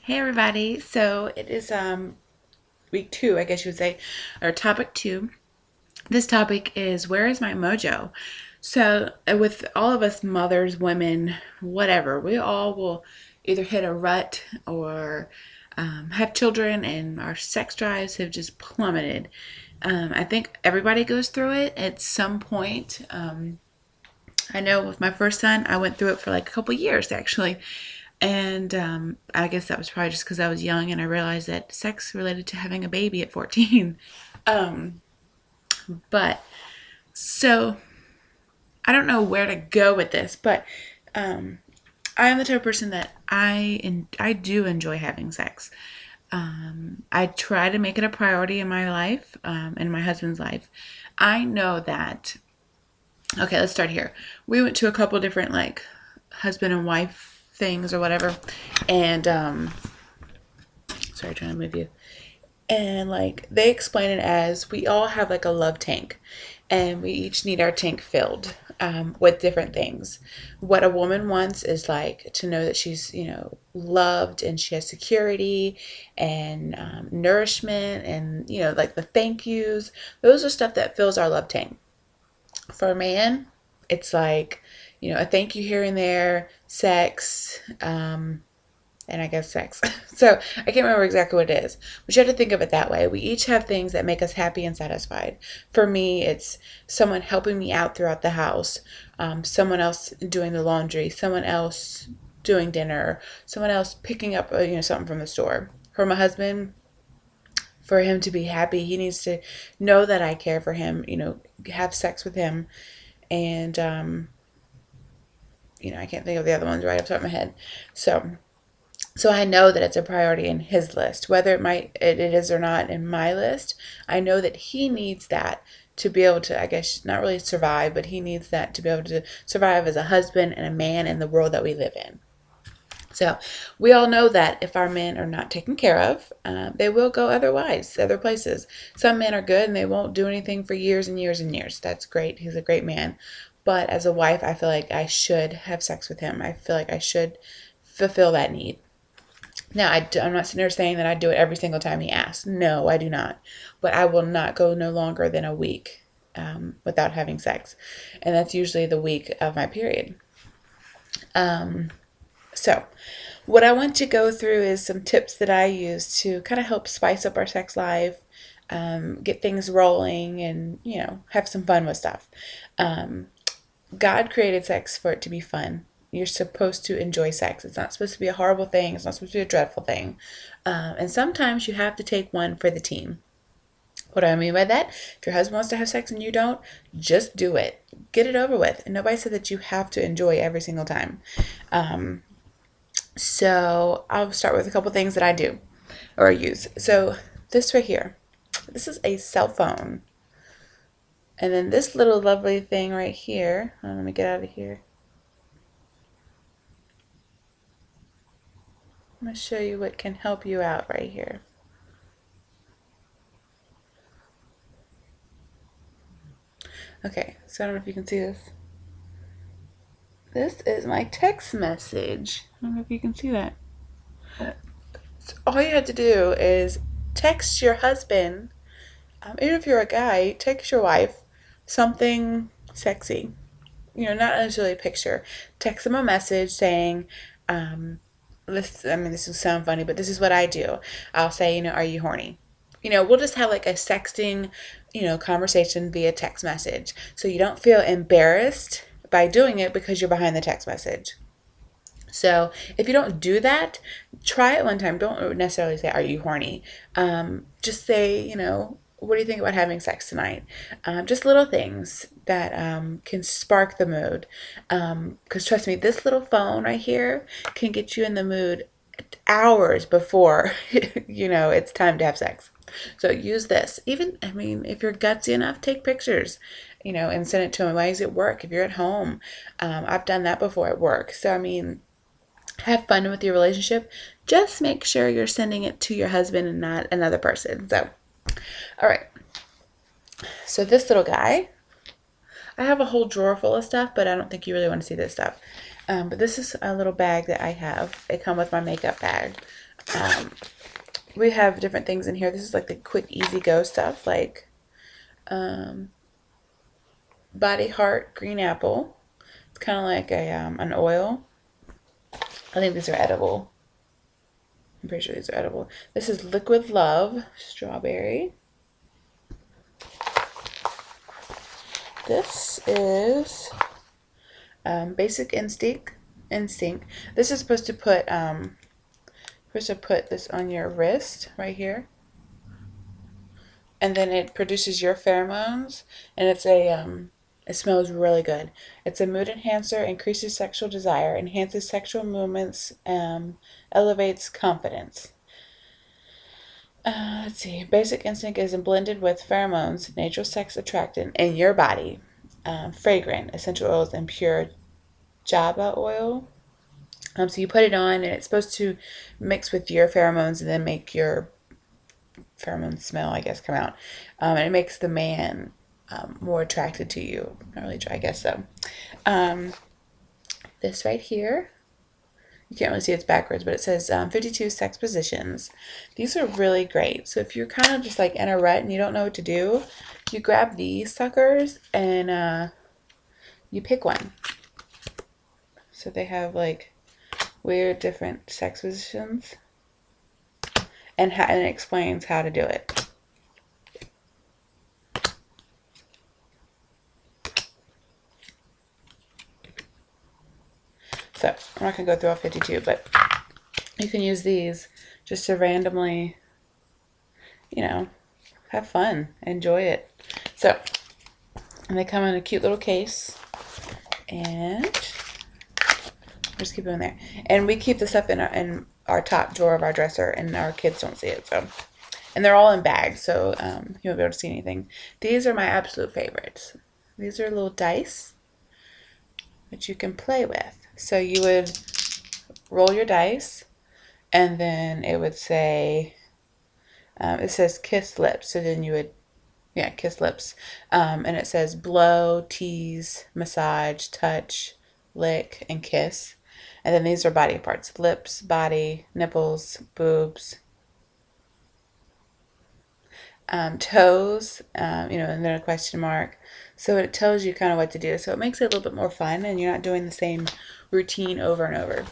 Hey everybody. So it is week 2, I guess you would say, or topic 2. This topic is where is my mojo? So with all of us mothers, women, whatever, we all will either hit a rut or have children and our sex drives have just plummeted. I think everybody goes through it at some point. I know with my first son, I went through it for like a couple years actually. And I guess that was probably just because I was young and I realized that sex related to having a baby at 14. Um, but so I don't know where to go with this, but um, I am the type of person that I do enjoy having sex. I try to make it a priority in my life, in my husband's life. I know that. Okay, let's start here. We went to a couple different like husband and wife things or whatever, and sorry, trying to move you. And like they explain it as we all have like a love tank, and we each need our tank filled with different things. What a woman wants is like to know that she's loved and she has security and nourishment and like the thank yous. Those are stuff that fills our love tank. For a man, it's like a thank you here and there, sex, and I guess sex. So I can't remember exactly what it is, but you have to think of it that way. We each have things that make us happy and satisfied. For me, it's someone helping me out throughout the house, someone else doing the laundry, someone else doing dinner, someone else picking up something from the store. For my husband, for him to be happy, he needs to know that I care for him, have sex with him, and I can't think of the other ones right off the top of my head. So I know that it's a priority in his list, whether it is or not in my list. I know that he needs that to be able to, I guess, not really survive, but he needs that to be able to survive as a husband and a man in the world that we live in. So we all know that if our men are not taken care of, they will go other places. Some men are good and they won't do anything for years and years and years. That's great. He's a great man. But as a wife, I feel like I should have sex with him. I feel like I should fulfill that need. Now, I'm not sitting there saying that I do it every single time he asks. No, I do not. But I will not go no longer than a week without having sex. And that's usually the week of my period. So, what I want to go through is some tips that I use to kind of help spice up our sex life, get things rolling, and, have some fun with stuff. Um, God created sex for it to be fun. You're supposed to enjoy sex. It's not supposed to be a horrible thing. It's not supposed to be a dreadful thing. And sometimes you have to take one for the team. What do I mean by that? If your husband wants to have sex and you don't, just do it. Get it over with. And nobody said that you have to enjoy every single time. So I'll start with a couple things that I do or use. So this right here, this is a cell phone. And then this little lovely thing right here, let me get out of here. I'm going to show you what can help you out right here. Okay, so I don't know if you can see this. This is my text message. I don't know if you can see that. So all you have to do is text your husband, even if you're a guy, text your wife something sexy. Not necessarily a picture. Text them a message saying, this will sound funny, but this is what I do. I'll say, are you horny? We'll just have like a sexting, conversation via text message. So you don't feel embarrassed by doing it because you're behind the text message. So if you don't do that, try it one time. Don't necessarily say, are you horny? Just say, what do you think about having sex tonight? Just little things that can spark the mood. Because trust me, this little phone right here can get you in the mood hours before, it's time to have sex. So use this. Even, if you're gutsy enough, take pictures, and send it to him while he's at work. If you're at home, I've done that before at work. So, have fun with your relationship. Just make sure you're sending it to your husband and not another person. So, all right. So this little guy, I have a whole drawer full of stuff, but I don't think you really want to see this stuff. But this is a little bag that I have. It comes with my makeup bag. We have different things in here. This is like the quick, easy go stuff, like Body Heart Green Apple. It's kind of like a an oil. I think these are edible. I'm pretty sure these are edible. This is Liquid Love Strawberry. This is Basic Instinct. This is supposed to put this on your wrist right here, and then it produces your pheromones, and it's a it smells really good. It's a mood enhancer, increases sexual desire, enhances sexual movements, elevates confidence. Let's see. Basic Instinct is blended with pheromones, natural sex attractant, in your body. Fragrant, essential oils, and pure Java oil. So you put it on, and it's supposed to mix with your pheromones and then make your pheromone smell, I guess, come out. And it makes the man more attracted to you. Not really, I guess so. This right here, you can't really see it's backwards, but it says 52 sex positions. These are really great. So if you're kind of just like in a rut and you don't know what to do, you grab these suckers and you pick one. So they have like weird different sex positions, and it explains how to do it. So I'm not going to go through all 52, but you can use these just to randomly, have fun, enjoy it. So, and they come in a cute little case, and just keep them in there. And we keep the stuff in our top drawer of our dresser, and our kids don't see it. So, and they're all in bags, so you won't be able to see anything. These are my absolute favorites. These are little dice that you can play with. So you would roll your dice, and then it would say, it says kiss lips. So then you would, kiss lips. And it says blow, tease, massage, touch, lick, and kiss. And then these are body parts: lips, body, nipples, boobs, toes, and then a question mark. So it tells you kind of what to do. So it makes it a little bit more fun, and you're not doing the same routine over and over.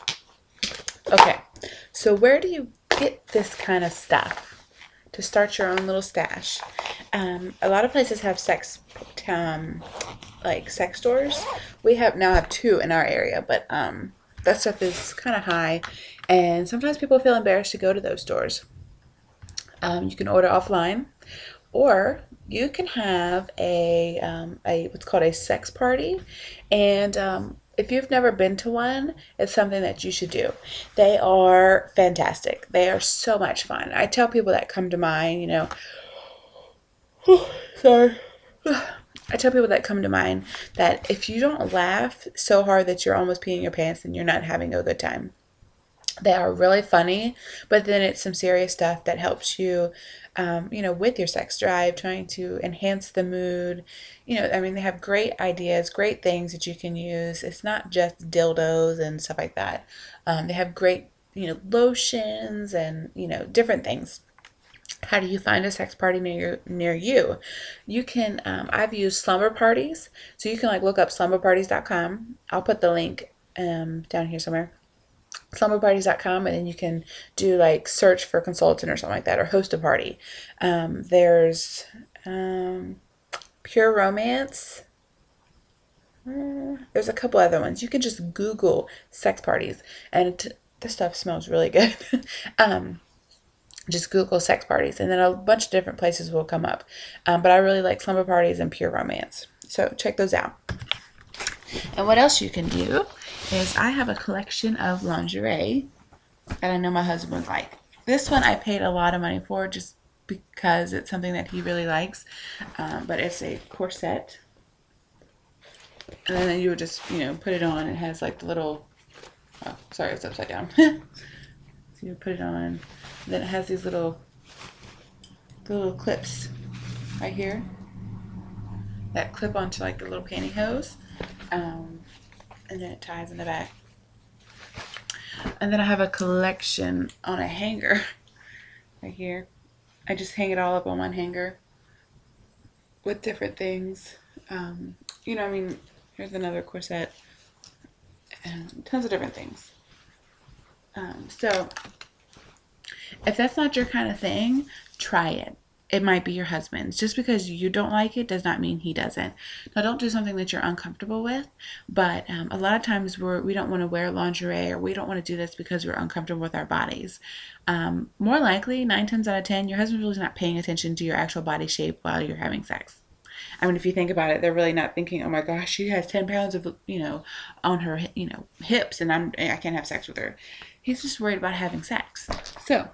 Okay, so where do you get this kind of stuff to start your own little stash? A lot of places have sex stores. We now have 2 in our area, but that stuff is kind of high, and sometimes people feel embarrassed to go to those stores. You can order offline, or you can have a what's called a sex party, and if you've never been to one, it's something that you should do. They are fantastic. They are so much fun. I tell people that come to mine, sorry. I tell people that come to mine that if you don't laugh so hard that you're almost peeing your pants, then you're not having a good time. They are really funny, but then it's some serious stuff that helps you, with your sex drive, trying to enhance the mood. They have great ideas, great things that you can use. It's not just dildos and stuff like that. They have great, lotions and, different things. How do you find a sex party near you? You can, I've used slumber parties, so you can look up slumberparties.com. I'll put the link down here somewhere. Slumberparties.com, and then you can do search for consultant or something like that, or host a party. There's Pure Romance. There's a couple other ones. You can just Google sex parties, and this stuff smells really good. Just Google sex parties, and then a bunch of different places will come up. But I really like Slumber Parties and Pure Romance. So check those out. And what else you can do is I have a collection of lingerie that I know my husband would like. This one I paid a lot of money for just because it's something that he really likes. But it's a corset. And then you would just, put it on. It has the little, oh, sorry, it's upside down. So you put it on. And then it has these little clips right here that clip onto the little pantyhose. And then it ties in the back. And then I have a collection on a hanger right here. I just hang it all up on one hanger with different things. You know, I mean, here's another corset and tons of different things. So if that's not your kind of thing, try it. It might be your husband's. Just because you don't like it does not mean he doesn't. Now, don't do something that you're uncomfortable with, but a lot of times we don't want to wear lingerie, or we don't want to do this because we're uncomfortable with our bodies. More likely, 9 times out of 10, your husband's really not paying attention to your actual body shape while you're having sex. I mean, if you think about it, they're really not thinking, oh my gosh, she has 10 pounds of, on her, hips, and I can't have sex with her. He's just worried about having sex. So,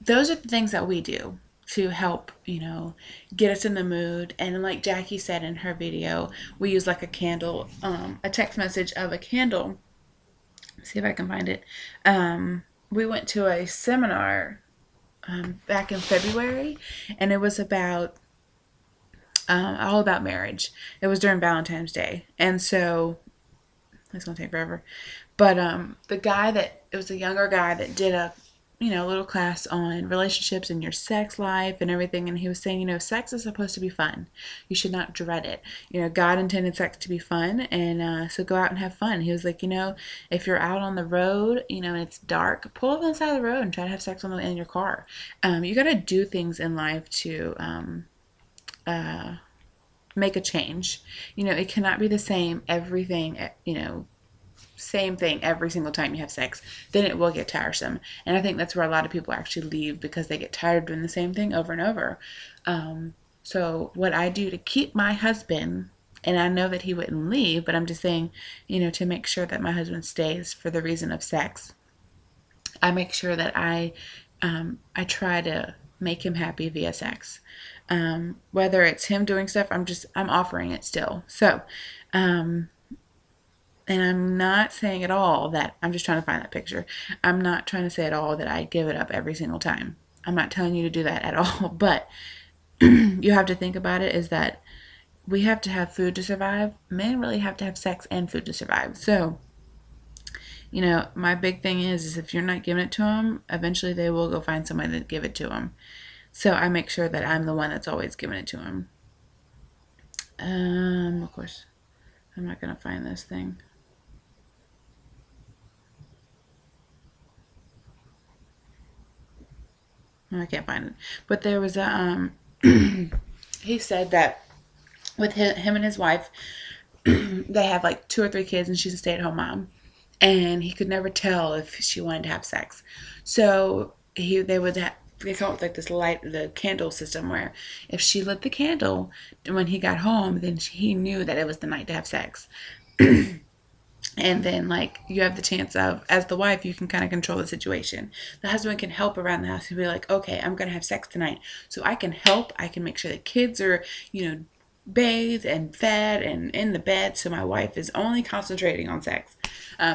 those are the things that we do to help, get us in the mood. And like Jackie said in her video, we use like a candle, a text message of a candle. Let's see if I can find it. We went to a seminar back in February, and it was about all about marriage. It was during Valentine's Day, and so it's gonna take forever. But it was a younger guy that did a little class on relationships and your sex life and everything, and he was saying, sex is supposed to be fun. You should not dread it. God intended sex to be fun, and so go out and have fun. He was like, if you're out on the road, and it's dark, pull up on the side of the road and try to have sex in your car. You got to do things in life to make a change. It cannot be the same everything, same thing every single time you have sex. Then it will get tiresome. And I think that's where a lot of people actually leave, because they get tired doing the same thing over and over. So what I do to keep my husband, and I know that he wouldn't leave, but I'm just saying, to make sure that my husband stays for the reason of sex, I make sure that I try to make him happy via sex. Whether it's him doing stuff, I'm offering it still. So, and I'm not saying at all that, I'm just trying to find that picture. I'm not trying to say at all that I give it up every single time. I'm not telling you to do that at all. But you have to think about it, is that we have to have food to survive. Men really have to have sex and food to survive. So, my big thing is if you're not giving it to them, eventually they will go find somebody to give it to them. So I make sure that I'm the one that's always giving it to them. Of course, I'm not going to find this thing. I can't find it. But there was a, he said that with him and his wife, they have like 2 or 3 kids, and she's a stay-at-home mom. And he could never tell if she wanted to have sex. So they come up with like this the candle system, where if she lit the candle when he got home, then he knew that it was the night to have sex. And then, like, you have the chance of, as the wife, you can kind of control the situation. The husband can help around the house and be like, okay, I'm going to have sex tonight. So I can help. I can make sure the kids are, bathed and fed and in the bed. So my wife is only concentrating on sex.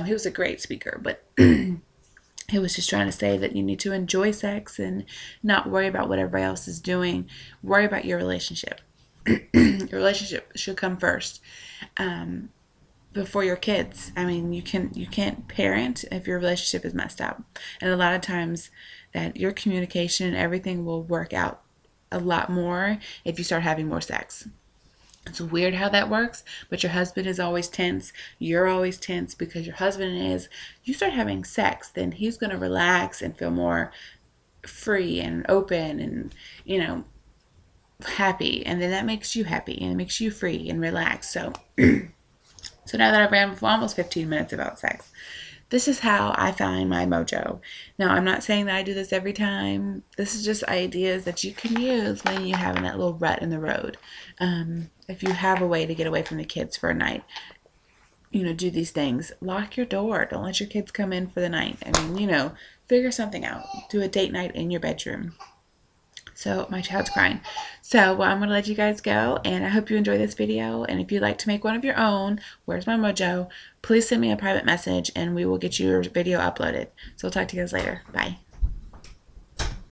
He was a great speaker, but he was just trying to say that you need to enjoy sex and not worry about what everybody else is doing. Worry about your relationship. Your relationship should come first. Before your kids. I mean, you can't parent if your relationship is messed up. And a lot of times that your communication and everything will work out a lot more if you start having more sex. It's weird how that works, but your husband is always tense. You're always tense because your husband is. You start having sex, then he's going to relax and feel more free and open and, happy. And then that makes you happy and it makes you free and relaxed. So So now that I've ran for almost 15 minutes about sex, this is how I find my mojo. Now, I'm not saying that I do this every time. This is just ideas that you can use when you're having that little rut in the road. If you have a way to get away from the kids for a night, do these things. Lock your door. Don't let your kids come in for the night. I mean, figure something out. Do a date night in your bedroom. So my child's crying. So I'm going to let you guys go, and I hope you enjoy this video. And if you'd like to make one of your own, where's my mojo, please send me a private message and we will get your video uploaded. So we'll talk to you guys later. Bye.